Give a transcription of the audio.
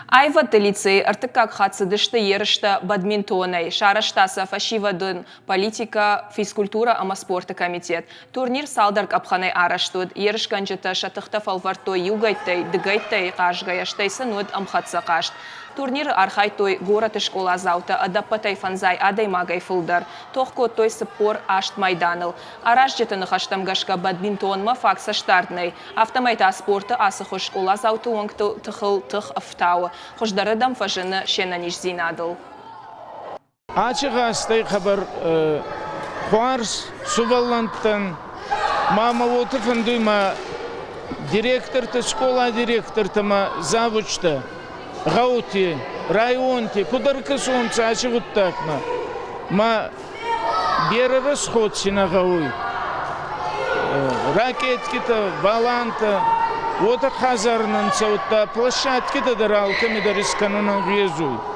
Айваты лицей артыкак хатсыдышты ерышты бадминтонай, шараштаса фашивадын политика, физкультура ама спорта комитет. Турнир салдарк апханай араштуд, ерышканжыта шатықта фалвартой югайттай, дыгайттай қажгаяштай сынуд амхатса қашт. Турнир архайтой город и школа заута адаппатай фанзай адай магай фылдар. Тоқко той сыппор ашт майданыл. Араш жетіні хаштамгашка бадминтонма факса штартнай. Автомайта спорта асықы школа зауты оңты тұхыл тұх афтауы. Хождарыдам фажыны шенаниш зинадыл. Açık hastayı haber Хуарс Суваллантан мама отыфын дүйма директор-то школа директор-то ма завучта Гаути, районте, кударка солнца açık uttакма ма бері расходсина гауй ракетки-то, баланта ота хазарнанца утта площадки-то даралками дарисканынан везуй.